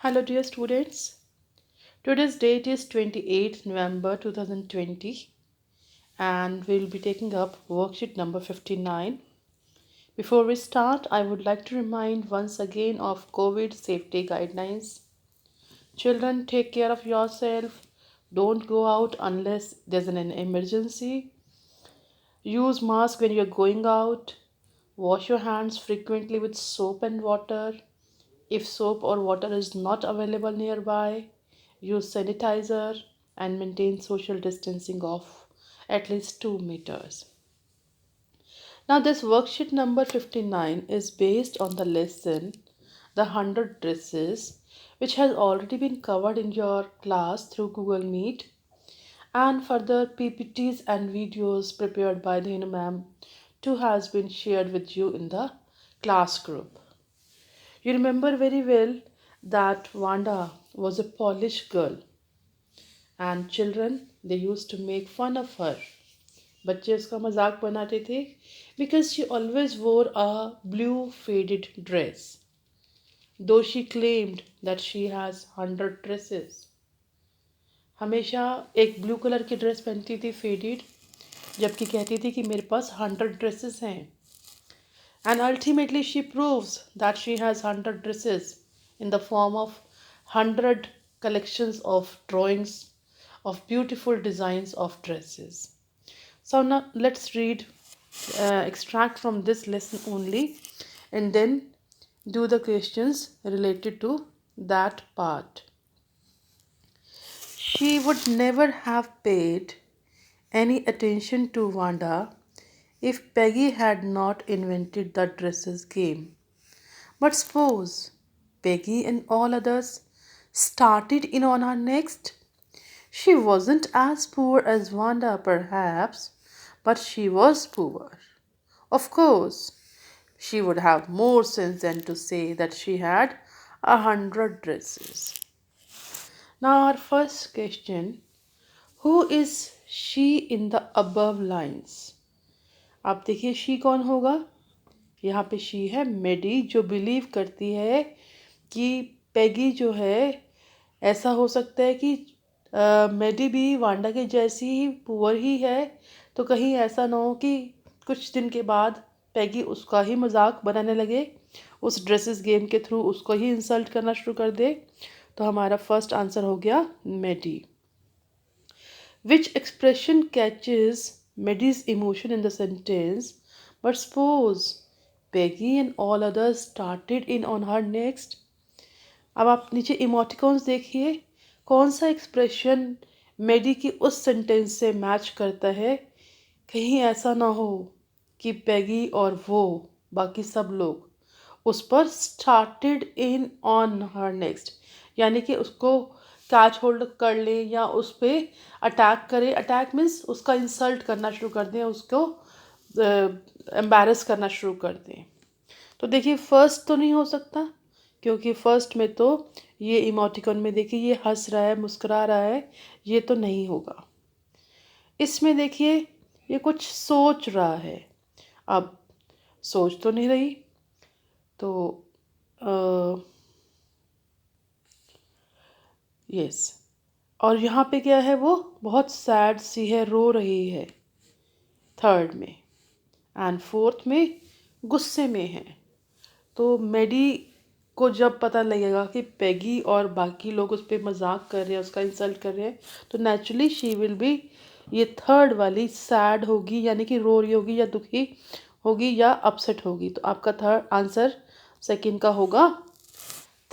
Hello, dear students. Today's date is 28th November 2020, and we'll be taking up worksheet number 59. Before we start, I would like to remind once again of COVID safety guidelines. Children, take care of yourself. Don't go out unless there's an emergency. Use mask when you're going out. Wash your hands frequently with soap and water. If soap or water is not available nearby, use sanitizer and maintain social distancing of at least 2 meters. Now, this worksheet number 59 is based on the lesson The 100 Dresses, which has already been covered in your class through Google Meet, and further PPTs and videos prepared by the ma'am too has been shared with you in the class group. You remember very well that Wanda was a Polish girl and children they used to make fun of her. बच्चे उसका मजाक बनाते थे because she always wore a blue faded dress. Though she claimed that she has 100 dresses. हमेशा एक blue colour की dress पहनती थी फेडेड जबकि कहती थी कि मेरे पास 100 ड्रेसेस हैं. And ultimately, she proves that she has 100 dresses in the form of 100 collections of drawings of beautiful designs of dresses. So, now let's read extract from this lesson only and then do the questions related to that part. She would never have paid any attention to Wanda if Peggy had not invented the dresses game. But suppose Peggy and all others started in on her next. She wasn't as poor as Wanda, perhaps, but she was poor. Of course, she would have more sense than to say that she had 100 dresses. Now, our first question, who is she in the above lines? आप देखिए she कौन होगा. यहाँ पे she है मेडी जो believe करती है कि पेगी जो है ऐसा हो सकता है कि मेडी भी वांडा के जैसी ही पुअर ही है. तो कहीं ऐसा ना हो कि कुछ दिन के बाद पेगी उसका ही मजाक बनाने लगे उस ड्रेसेस गेम के थ्रू उसको ही इंसल्ट करना शुरू कर दे. तो हमारा फर्स्ट आंसर हो गया मेडी. Which expression catches Maddie's emotion in the sentence? But suppose Peggy and all others started in on her next. अब आप नीचे इमोटिकॉन्स देखिए कौन सा एक्सप्रेशन मेडी की उस सेंटेंस से मैच करता है. कहीं ऐसा ना हो कि पेगी और वो बाकी सब लोग उस पर started in on her next यानी कि उसको कैच होल्ड कर ले या उस पर अटैक करे. अटैक मीन्स उसका इंसल्ट करना शुरू कर दें, उसको एम्बैरस करना शुरू कर दें. तो देखिए फर्स्ट तो नहीं हो सकता क्योंकि फर्स्ट में तो ये इमोटिकॉन में देखिए ये हंस रहा है मुस्कुरा रहा है, ये तो नहीं होगा. इसमें देखिए ये कुछ सोच रहा है. अब सोच तो नहीं रही तो यस. और यहाँ पे क्या है वो बहुत सैड सी है, रो रही है थर्ड में. एंड फोर्थ में गुस्से में है. तो मेडी को जब पता लगेगा कि पेगी और बाकी लोग उस पर मजाक कर रहे हैं, उसका इंसल्ट कर रहे हैं, तो नेचुरली शी विल बी ये थर्ड वाली सैड होगी यानी कि रो रही होगी या दुखी होगी या अपसेट होगी. तो आपका थर्ड आंसर सेकंड का होगा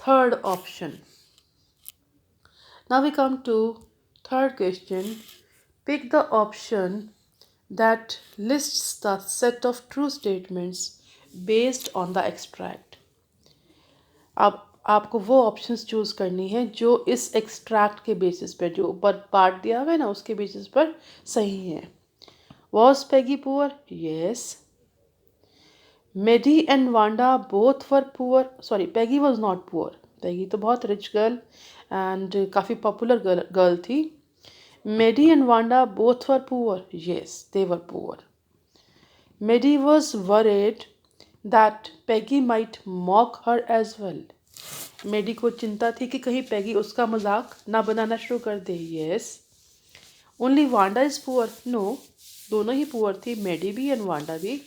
third option. Now we come to third question. Pick the option that lists the set of true statements based on the extract. अब आपको वो ऑप्शंस चूज करनी है जो इस एक्सट्रैक्ट के बेसिस पर जो ऊपर पार्ट दिया हुआ है ना उसके बेसिस पर सही है. Was Peggy poor? Yes. Maddie and Wanda both were poor. Sorry, Peggy was not poor. Peggy तो बहुत रिच गर्ल एंड काफ़ी पॉपुलर गर्ल थी. Maddie and Wanda both were poor. Yes, they were poor. Maddie was worried that Peggy might mock her as well. मेडी को चिंता थी कि कहीं पैगी उसका मजाक ना बनाना शुरू कर दे। Yes. Only Wanda is poor. No, दोनों ही पुअर थी, मेडी भी एंड वांडा भी।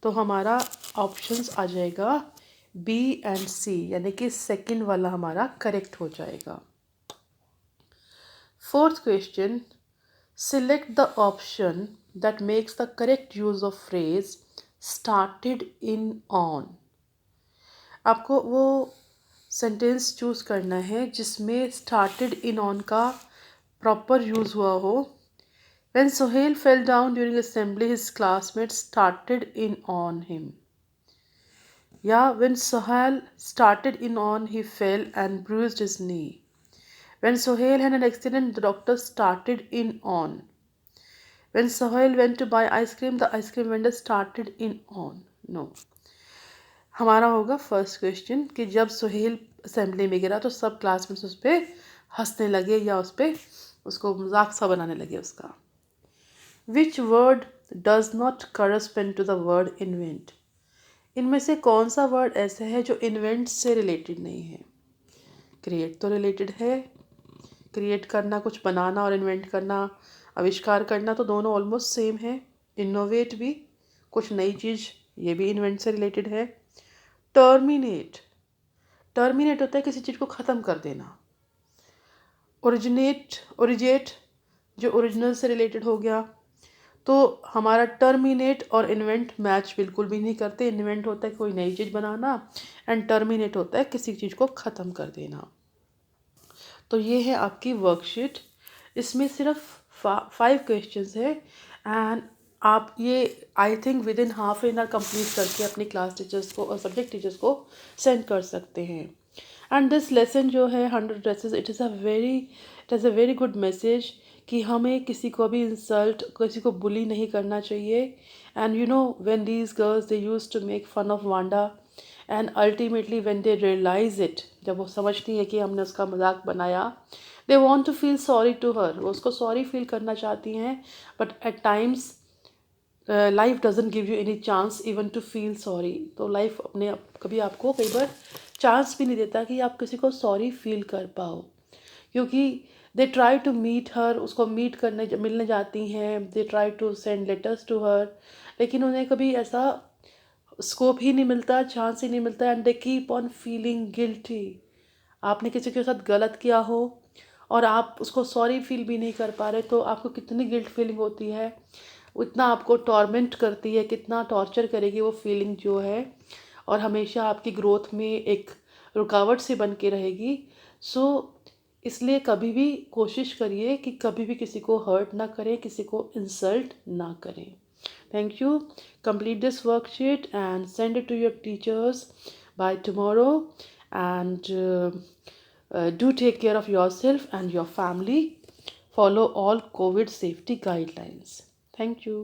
तो हमारा ऑप्शंस आ जाएगा बी एंड सी, यानी कि सेकंड वाला हमारा करेक्ट हो जाएगा। Fourth question, select the option that makes the correct use of phrase started in on. आपको वो सेंटेंस चूज करना है जिसमें स्टार्टेड इन ऑन का प्रॉपर यूज हुआ हो। When Sohail fell down during assembly, his classmates started in on him. या when Sohail started in on, he fell and bruised his knee. When Sohail had an accident, the doctor started in on. When Sohail went to buy ice cream, the ice cream vendor started in on. No. हमारा होगा first question कि जब Sohail assembly में गिरा तो सब classmates उस पर हंसने लगे या उस पर उसको मजाक सा बनाने लगे उसका। Which word does not correspond to the word invent. इनमें से कौन सा वर्ड ऐसा है जो इन्वेंट से रिलेटेड नहीं है। क्रिएट तो रिलेटेड है, क्रिएट करना, कुछ बनाना, और इन्वेंट करना, आविष्कार करना, तो दोनों ऑलमोस्ट सेम है। इनोवेट भी, कुछ नई चीज़, ये भी इन्वेंट से रिलेटेड है। टर्मिनेट, टर्मिनेट होता है किसी चीज़ को ख़त्म कर देना। ओरिजिनेट, ओरिजेट, जो ओरिजिनल से रिलेटेड हो गया। तो हमारा टर्मिनेट और इन्वेंट मैच बिल्कुल भी नहीं करते। इन्वेंट होता है कोई नई चीज़ बनाना एंड टर्मिनेट होता है किसी चीज़ को ख़त्म कर देना। तो ये है आपकी वर्कशीट। इसमें सिर्फ 5 क्वेश्चंस है एंड आप ये I think with in half an hour complete करके अपनी क्लास टीचर्स को और सब्जेक्ट टीचर्स को सेंड कर सकते हैं। एंड दिस लेसन जो है 100 dresses, it is a very good message कि हमें किसी को भी इंसल्ट, किसी को बुली नहीं करना चाहिए। And you know when these girls they use to make fun of Wanda and ultimately when they realize it, जब वो समझती है कि हमने उसका मजाक बनाया, they want to feel sorry to her, वो उसको सॉरी फील करना चाहती हैं। But at times life doesn't give you any chance even to feel sorry. तो लाइफ अपने कभी आपको कई बार चांस भी नहीं देता कि आप किसी को सॉरी फील कर पाओ, क्योंकि they try to meet her, उसको मीट करने मिलने जाती हैं, they try to send letters to her, लेकिन उन्हें कभी ऐसा स्कोप ही नहीं मिलता, चांस ही नहीं मिलता, and they keep on feeling guilty. आपने किसी के साथ गलत किया हो और आप उसको सॉरी फील भी नहीं कर पा रहे, तो आपको कितनी गिल्ट फीलिंग होती है, उतना आपको टॉर्मेंट करती है, कितना टॉर्चर करेगी वो फीलिंग जो है, और हमेशा आपकी ग्रोथ में एक रुकावट सी बन के रहेगी। सो इसलिए कभी भी कोशिश करिए कि कभी भी किसी को हर्ट ना करें, किसी को इंसल्ट ना करें। Thank you. Complete this worksheet and send it to your teachers by tomorrow and do take care of yourself and your family. Follow all COVID safety guidelines. Thank you.